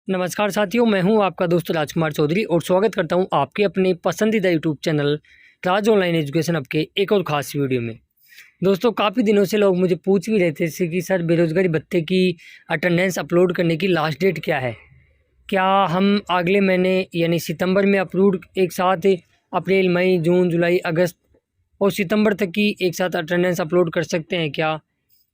नमस्कार साथियों, मैं हूं आपका दोस्त राजकुमार चौधरी और स्वागत करता हूं आपके अपने पसंदीदा यूट्यूब चैनल राज ऑनलाइन एजुकेशन अब के एक और ख़ास वीडियो में। दोस्तों, काफ़ी दिनों से लोग मुझे पूछ भी रहे थे कि सर, बेरोज़गारी भत्ते की अटेंडेंस अपलोड करने की लास्ट डेट क्या है? क्या हम अगले महीने यानी सितंबर में अपलोड एक साथ अप्रैल, मई, जून, जुलाई, अगस्त और सितंबर तक की एक साथ अटेंडेंस अपलोड कर सकते हैं क्या?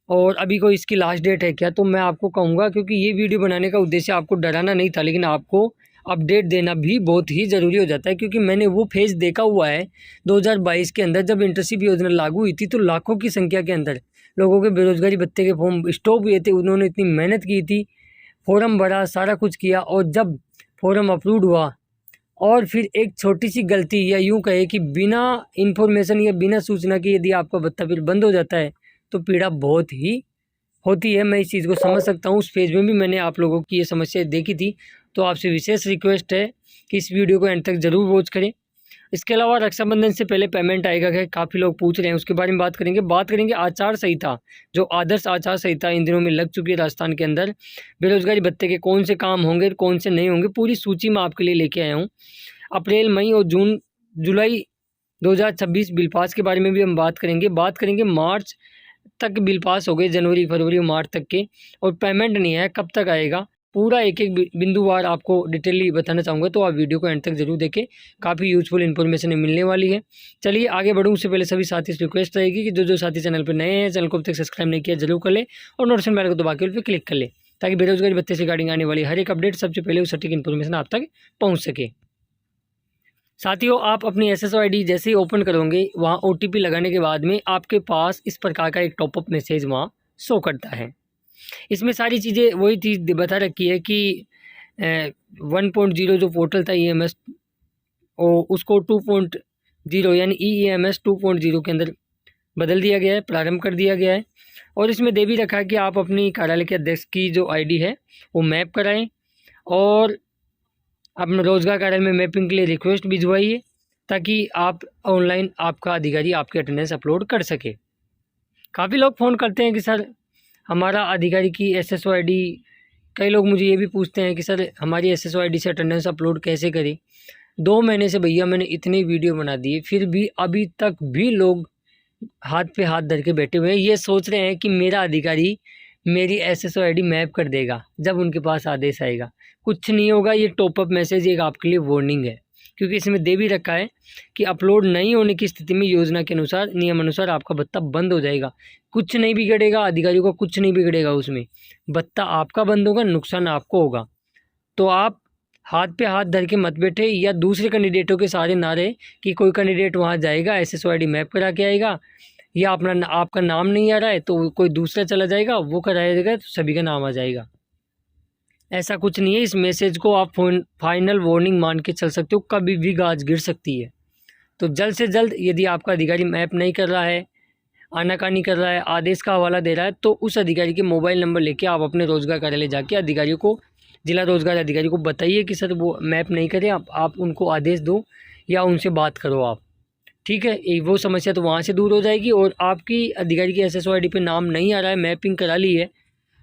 और अभी कोई इसकी लास्ट डेट है क्या? तो मैं आपको कहूँगा, क्योंकि ये वीडियो बनाने का उद्देश्य आपको डराना नहीं था, लेकिन आपको अपडेट देना भी बहुत ही ज़रूरी हो जाता है, क्योंकि मैंने वो फेज़ देखा हुआ है 2022 के अंदर, जब इंटर्नशिप योजना लागू हुई थी तो लाखों की संख्या के अंदर लोगों के बेरोज़गारी भत्ते के फॉर्म स्टॉप हुए थे। उन्होंने इतनी मेहनत की थी, फॉर्म भरा, सारा कुछ किया, और जब फॉर्म अप्रूव हुआ और फिर एक छोटी सी गलती या यूँ कहे कि बिना इन्फॉर्मेशन या बिना सूचना के यदि आपका भत्ता फिर बंद हो जाता है तो पीड़ा बहुत ही होती है। मैं इस चीज़ को समझ सकता हूँ। उस फेज़ में भी मैंने आप लोगों की ये समस्या देखी थी। तो आपसे विशेष रिक्वेस्ट है कि इस वीडियो को एंड तक ज़रूर वॉच करें। इसके अलावा रक्षाबंधन से पहले पेमेंट आएगा क्या, काफ़ी लोग पूछ रहे हैं, उसके बारे में बात करेंगे आचार संहिता, जो आदर्श आचार संहिता इन दिनों में लग चुकी है राजस्थान के अंदर। बेरोजगारी भत्ते के कौन से काम होंगे, कौन से नहीं होंगे, पूरी सूची मैं आपके लिए लेके आया हूँ। अप्रैल, मई और जून, जुलाई 2026 बिल पास के बारे में भी हम बात करेंगे मार्च तक बिल पास हो गए, जनवरी, फरवरी और मार्च तक के, और पेमेंट नहीं है, कब तक आएगा, पूरा एक एक बिंदुवार आपको डिटेली बताना चाहूँगा। तो आप वीडियो को एंड तक जरूर देखें, काफ़ी यूजफुल इन्फॉर्मेशन मिलने वाली है। चलिए आगे बढ़ूँ, उससे पहले सभी साथी से रिक्वेस्ट रहेगी कि जो साथी चैनल पर नए हैं, चैनल को अब तक सब्सक्राइब नहीं किया जरूर कर ले और नोटिफिकेशन बेल को दबा के उस पर क्लिक कर ले, ताकि बेरोजगारी भत्ते से रिगार्डिंग आने वाली हर एक अपडेट सबसे पहले उस सटीक इन्फॉर्मेशन आप तक पहुँच सके। साथियों, आप अपनी एसएसओ आईडी जैसे ही ओपन करोगे, वहाँ ओटीपी लगाने के बाद में आपके पास इस प्रकार का एक टॉपअप मैसेज वहाँ शो करता है। इसमें सारी चीज़ें वही चीज़ बता रखी है कि 1.0 जो पोर्टल था ईएमएस, और उसको 2.0 यानी ईएमएस 2.0 के अंदर बदल दिया गया है, प्रारंभ कर दिया गया है। और इसमें दे भी रखा है कि आप अपनी कार्यालय के अध्यक्ष की जो आईडी है वो मैप कराएं, और अपने रोजगार कार्यालय में मैपिंग के लिए रिक्वेस्ट भिजवाइए, ताकि आप ऑनलाइन आपका अधिकारी आपकी अटेंडेंस अपलोड कर सके। काफ़ी लोग फ़ोन करते हैं कि सर, हमारा अधिकारी की एसएसओ आईडी, कई लोग मुझे ये भी पूछते हैं कि सर, हमारी एसएसओ आईडी से अटेंडेंस अपलोड कैसे करें। 2 महीने से भैया मैंने इतनी वीडियो बना दी, फिर भी अभी तक भी लोग हाथ पे हाथ धर के बैठे हुए हैं। ये सोच रहे हैं कि मेरा अधिकारी मेरी एसएसओ आईडी मैप कर देगा जब उनके पास आदेश आएगा। कुछ नहीं होगा। ये टॉपअप मैसेज एक आपके लिए वार्निंग है, क्योंकि इसमें दे भी रखा है कि अपलोड नहीं होने की स्थिति में योजना के अनुसार, नियम अनुसार आपका भत्ता बंद हो जाएगा। कुछ नहीं बिगड़ेगा, अधिकारियों का कुछ नहीं बिगड़ेगा, उसमें भत्ता आपका बंद होगा, नुकसान आपको होगा। तो आप हाथ पे हाथ धर के मत बैठे, या दूसरे कैंडिडेटों के सहारे ना रहे कि कोई कैंडिडेट वहाँ जाएगा, एसएसओ आईडी मैप करा के आएगा, या अपना आपका नाम नहीं आ रहा है तो कोई दूसरा चला जाएगा, वो कराया जाएगा तो सभी का नाम आ जाएगा। ऐसा कुछ नहीं है। इस मैसेज को आप फाइनल वार्निंग मान के चल सकते हो, कभी भी गाज गिर सकती है। तो जल्द से जल्द यदि आपका अधिकारी मैप नहीं कर रहा है, आनाकानी कर रहा है, आदेश का हवाला दे रहा है, तो उस अधिकारी के मोबाइल नंबर लेके आप अपने रोजगार कार्यालय जाके अधिकारियों को, जिला रोजगार अधिकारी को बताइए कि सर वो मैप नहीं करें, आप उनको आदेश दो या उनसे बात करो आप। ठीक है, वो समस्या तो वहाँ से दूर हो जाएगी। और आपकी अधिकारी की एसएसओ आईडी पे नाम नहीं आ रहा है, मैपिंग करा ली है,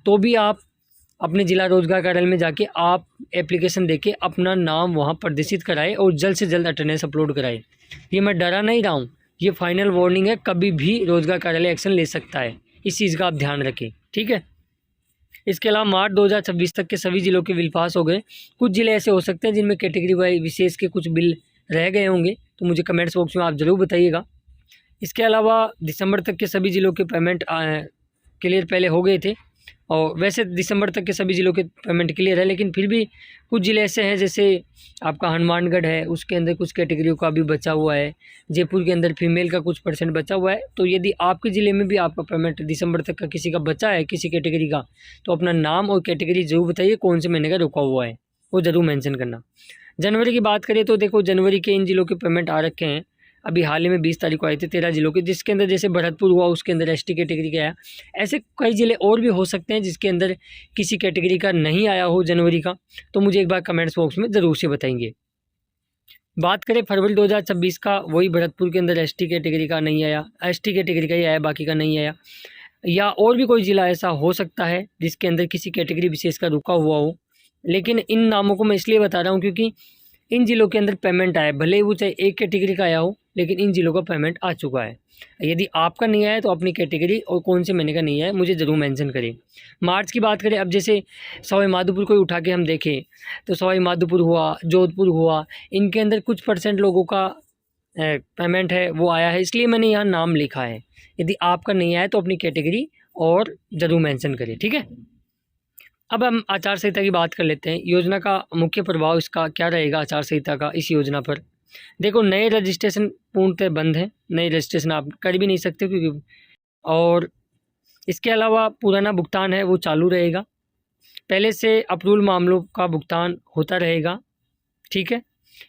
तो भी आप अपने जिला रोजगार कार्यालय में जाके आप एप्लीकेशन देके अपना नाम वहाँ प्रदर्शित कराएं और जल्द से जल्द अटेंडेंस अपलोड कराएं। ये मैं डरा नहीं रहा हूँ, ये फाइनल वार्निंग है, कभी भी रोजगार कार्यालय एक्शन ले सकता है। इस चीज़ का आप ध्यान रखें, ठीक है। इसके अलावा मार्च 2026 तक के सभी जिलों के बिल पास हो गए। कुछ जिले ऐसे हो सकते हैं जिनमें कैटेगरी वाइज विशेष के कुछ बिल रह गए होंगे, तो मुझे कमेंट्स बॉक्स में आप ज़रूर बताइएगा। इसके अलावा दिसंबर तक के सभी जिलों के पेमेंट क्लियर पहले हो गए थे, और वैसे दिसंबर तक के सभी ज़िलों के पेमेंट क्लियर है, लेकिन फिर भी कुछ ज़िले ऐसे हैं, जैसे आपका हनुमानगढ़ है, उसके अंदर कुछ कैटेगरियों का भी बचा हुआ है। जयपुर के अंदर फीमेल का कुछ % बचा हुआ है। तो यदि आपके ज़िले में भी आपका पेमेंट दिसंबर तक का किसी का बचा है, किसी कैटेगरी का, तो अपना नाम और कैटेगरी ज़रूर बताइए, कौन से महीने का रुका हुआ है वो ज़रूर मेंशन करना। जनवरी की बात करें तो देखो, जनवरी के इन ज़िलों के पेमेंट आ रखे हैं। अभी हाल ही में 20 तारीख को आए थे 13 ज़िलों के, जिसके अंदर जैसे भरतपुर हुआ, उसके अंदर एसटी कैटेगरी का आया। ऐसे कई ज़िले और भी हो सकते हैं जिसके अंदर किसी कैटेगरी का नहीं आया हो जनवरी का, तो मुझे एक बार कमेंट्स बॉक्स में ज़रूर से बताएंगे। बात करें फरवरी 2026 का, वही भरतपुर के अंदर एसटी कैटेगरी का नहीं आया, एसटी कैटेगरी का ही आया, बाकी का नहीं आया। या और भी कोई ज़िला ऐसा हो सकता है जिसके अंदर किसी कैटेगरी विशेष का रुका हुआ हो, लेकिन इन नामों को मैं इसलिए बता रहा हूँ क्योंकि इन ज़िलों के अंदर पेमेंट आया, भले ही वो चाहे एक कैटेगरी का आया हो, लेकिन इन ज़िलों का पेमेंट आ चुका है। यदि आपका नहीं आया तो अपनी कैटेगरी और कौन से महीने का नहीं आया मुझे ज़रूर मेंशन करें। मार्च की बात करें, अब जैसे सवाई माधोपुर को उठा के हम देखें तो सवाई माधोपुर हुआ, जोधपुर हुआ, इनके अंदर कुछ % लोगों का पेमेंट है वो आया है, इसलिए मैंने यहाँ नाम लिखा है। यदि आपका नहीं आया तो अपनी कैटेगरी और ज़रूर मेंशन करें, ठीक है। अब हम आचार संहिता की बात कर लेते हैं। योजना का मुख्य प्रभाव इसका क्या रहेगा आचार संहिता का इस योजना पर। देखो, नए रजिस्ट्रेशन पूर्णतः बंद है, नए रजिस्ट्रेशन आप कर भी नहीं सकते क्योंकि, और इसके अलावा पुराना भुगतान है वो चालू रहेगा, पहले से अप्रूवल मामलों का भुगतान होता रहेगा, ठीक है।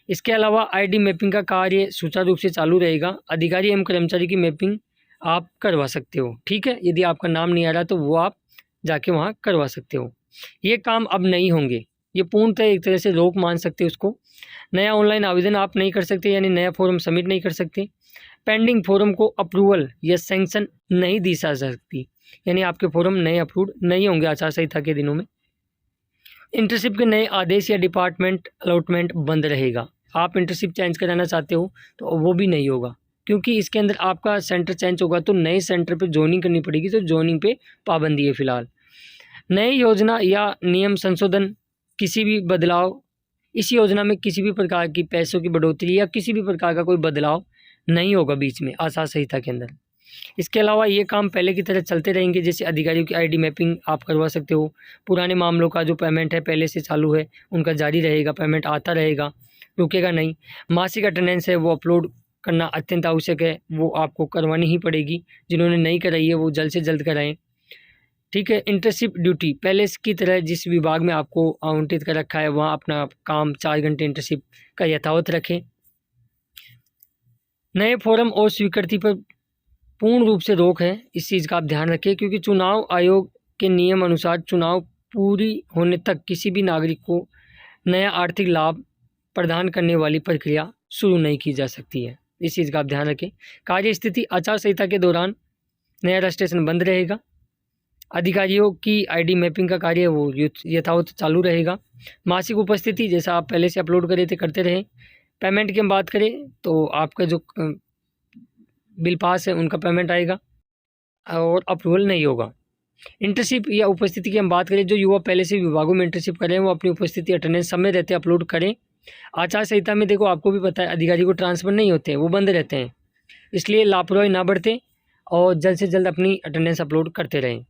इसके अलावा आईडी मैपिंग का कार्य सुचारू रूप से चालू रहेगा, अधिकारी एवं कर्मचारी की मैपिंग आप करवा सकते हो, ठीक है। यदि आपका नाम नहीं आ रहा तो वो आप जाके वहाँ करवा सकते हो। ये काम अब नहीं होंगे, ये पूर्णतः एक तरह से रोक मान सकते हो उसको। नया ऑनलाइन आवेदन आप नहीं कर सकते, यानी नया फॉर्म सबमिट नहीं कर सकते। पेंडिंग फॉर्म को अप्रूवल या सैंक्शन नहीं दी जा सकती, यानी आपके फॉर्म नए अप्रूव नहीं होंगे आचार संहिता के दिनों में। इंटर्नशिप के नए आदेश या डिपार्टमेंट अलॉटमेंट बंद रहेगा। आप इंटर्नशिप चेंज कराना चाहते हो तो वो भी नहीं होगा, क्योंकि इसके अंदर आपका सेंटर चेंज होगा तो नए सेंटर पे ज्वाइनिंग करनी पड़ेगी, तो ज्वाइनिंग पे पाबंदी है फ़िलहाल। नई योजना या नियम संशोधन, किसी भी बदलाव, इस योजना में किसी भी प्रकार की पैसों की बढ़ोतरी या किसी भी प्रकार का कोई बदलाव नहीं होगा बीच में आचार संहिता के अंदर। इसके अलावा ये काम पहले की तरह चलते रहेंगे, जैसे अधिकारियों की आईडी मैपिंग आप करवा सकते हो, पुराने मामलों का जो पेमेंट है पहले से चालू है उनका जारी रहेगा, पेमेंट आता रहेगा, रुकेगा नहीं। मासिक अटेंडेंस है वो अपलोड करना अत्यंत आवश्यक है, वो आपको करवानी ही पड़ेगी, जिन्होंने नहीं कराई है वो जल्द से जल्द कराएं, ठीक है। इंटर्नशिप ड्यूटी पहले की तरह जिस विभाग में आपको आवंटित कर रखा है वहाँ अपना काम 4 घंटे इंटर्नशिप का यथावत रखें। नए फॉर्म और स्वीकृति पर पूर्ण रूप से रोक है, इस चीज़ का आप ध्यान रखें, क्योंकि चुनाव आयोग के नियम अनुसार चुनाव पूरी होने तक किसी भी नागरिक को नया आर्थिक लाभ प्रदान करने वाली प्रक्रिया शुरू नहीं की जा सकती है, इस चीज़ का आप ध्यान रखें। कार्य स्थिति आचार संहिता के दौरान नया रजिस्ट्रेशन बंद रहेगा, अधिकारियों की आईडी मैपिंग का कार्य वो यथावत चालू रहेगा। मासिक उपस्थिति जैसा आप पहले से अपलोड करे थे करते रहें। पेमेंट की हम बात करें तो आपका जो बिल पास है उनका पेमेंट आएगा और अप्रूवल नहीं होगा। इंटर्नशिप या उपस्थिति की हम बात करें, जो युवा पहले से विभागों में इंटर्नशिप कर रहे हैं वो अपनी उपस्थिति अटेंडेंस समय रहते अपलोड करें। आचार संहिता में देखो आपको भी पता है अधिकारी को ट्रांसफ़र नहीं होते हैं, वो बंद रहते हैं, इसलिए लापरवाही ना बढ़ते और जल्द से जल्द अपनी अटेंडेंस अपलोड करते रहें।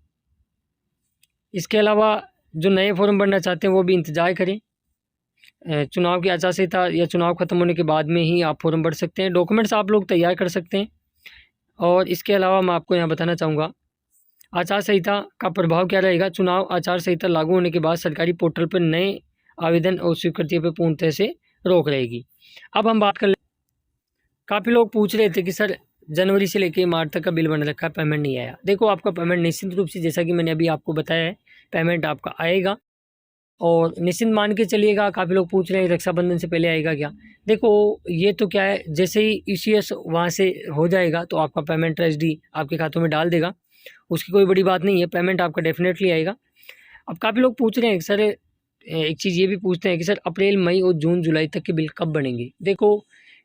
इसके अलावा जो नए फॉर्म भरना चाहते हैं वो भी इंतजार करें, चुनाव की आचार संहिता या चुनाव खत्म होने के बाद में ही आप फॉर्म भर सकते हैं। डॉक्यूमेंट्स आप लोग तैयार कर सकते हैं। और इसके अलावा मैं आपको यहाँ बताना चाहूँगा आचार संहिता का प्रभाव क्या रहेगा। चुनाव आचार संहिता लागू होने के बाद सरकारी पोर्टल पर नए आवेदन और स्वीकृतियों पर पूर्णतः से रोक रहेगी। अब हम बात कर ले, काफ़ी लोग पूछ रहे थे कि सर जनवरी से लेकर मार्च तक का बिल बन रखा है, पेमेंट नहीं आया। देखो आपका पेमेंट निश्चित रूप से, जैसा कि मैंने अभी आपको बताया है, पेमेंट आपका आएगा और निश्चिंत मान के चलिएगा। काफ़ी लोग पूछ रहे हैं रक्षाबंधन से पहले आएगा क्या। देखो ये तो क्या है, जैसे ही ईसीएस वहाँ से हो जाएगा तो आपका पेमेंट ट्रेजरी आपके खातों में डाल देगा, उसकी कोई बड़ी बात नहीं है, पेमेंट आपका डेफिनेटली आएगा। अब काफ़ी लोग पूछ रहे हैं सर, एक चीज़ ये भी पूछते हैं कि सर अप्रैल मई और जून जुलाई तक के बिल कब बनेंगे। देखो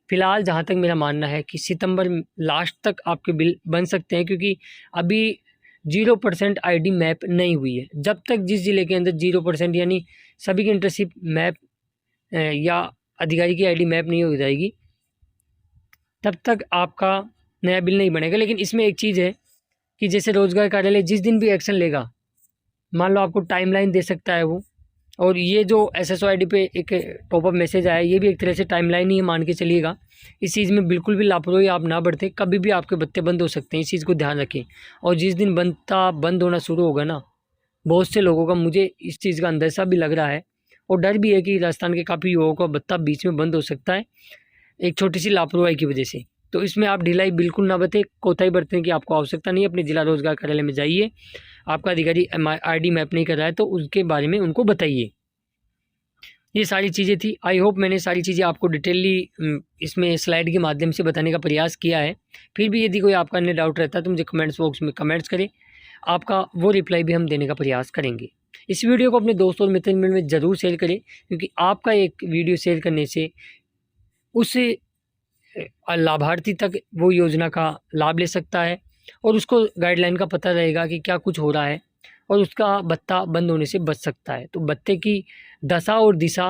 फ़िलहाल जहाँ तक मेरा मानना है कि सितंबर लास्ट तक आपके बिल बन सकते हैं, क्योंकि अभी 0% आईडी मैप नहीं हुई है। जब तक जिस ज़िले के अंदर 0% यानी सभी की इंटर्नशिप मैप या अधिकारी की आईडी मैप नहीं हो जाएगी तब तक आपका नया बिल नहीं बनेगा। लेकिन इसमें एक चीज़ है कि जैसे रोजगार कार्यालय जिस दिन भी एक्शन लेगा, मान लो आपको टाइमलाइन दे सकता है वो, और ये जो SSO ID पे एक टॉपअप मैसेज आया ये भी एक तरह से टाइमलाइन ही मान के चलिएगा। इस चीज़ में बिल्कुल भी लापरवाही आप ना बरतें, कभी भी आपके बत्ते बंद हो सकते हैं, इस चीज़ को ध्यान रखें। और जिस दिन बंद होना शुरू होगा ना, बहुत से लोगों का मुझे इस चीज़ का अंदेशा भी लग रहा है और डर भी है कि राजस्थान के काफ़ी युवाओं का बत्ता बीच में बंद हो सकता है एक छोटी सी लापरवाही की वजह से। तो इसमें आप ढिलाई बिल्कुल ना बरतें, कोताही बरतने की आपको आवश्यकता नहीं है। अपने जिला रोजगार कार्यालय में जाइए, आपका अधिकारी आईडी मैप नहीं कर रहा है तो उसके बारे में उनको बताइए। ये सारी चीज़ें थी। आई होप मैंने सारी चीज़ें आपको डिटेलली इसमें स्लाइड के माध्यम से बताने का प्रयास किया है। फिर भी यदि कोई आपका अन्य डाउट रहता है तो मुझे कमेंट्स बॉक्स में कमेंट्स करें, आपका वो रिप्लाई भी हम देने का प्रयास करेंगे। इस वीडियो को अपने दोस्तों और मित्र में ज़रूर शेयर करें, क्योंकि आपका एक वीडियो शेयर करने से उस लाभार्थी तक वो योजना का लाभ ले सकता है और उसको गाइडलाइन का पता रहेगा कि क्या कुछ हो रहा है और उसका भत्ता बंद होने से बच सकता है। तो भत्ते की दशा और दिशा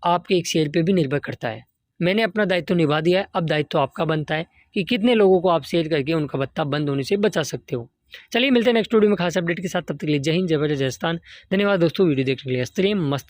आपके एक शेयर पे भी निर्भर करता है। मैंने अपना दायित्व निभा दिया है, अब दायित्व आपका बनता है कि कितने लोगों को आप शेयर करके उनका भत्ता बंद होने से बचा सकते हो। चलिए मिलते हैं नेक्स्ट वीडियो में खास अपडेट के साथ, तब तक के लिए जय हिंद, जय भारत, जय हिंदुस्तान। धन्यवाद दोस्तों वीडियो देखने के लिए। स्त्रीम मस्त।